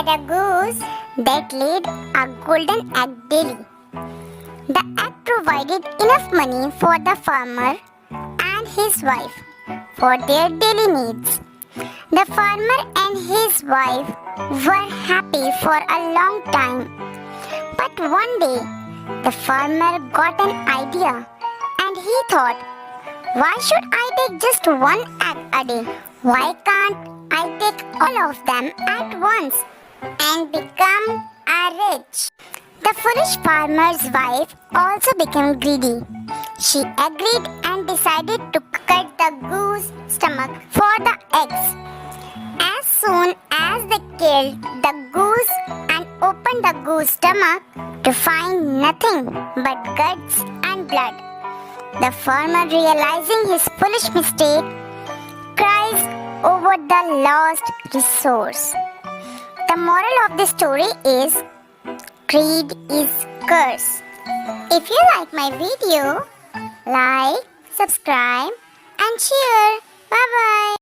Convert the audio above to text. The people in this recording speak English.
had a goose that laid a golden egg daily. The egg provided enough money for the farmer and his wife for their daily needs. The farmer and his wife were happy for a long time. But one day, the farmer got an idea and he thought, why should I take just one egg a day? Why can't I take all of them at once and become rich? The foolish farmer's wife also became greedy. She agreed and decided to cut the goose's stomach for the eggs. As soon as they killed the goose and opened the goose's stomach to find nothing but guts and blood, the farmer, realizing his foolish mistake, cries over the lost resource. The moral of the story is, greed is curse. If you like my video, like, subscribe and share. Bye bye.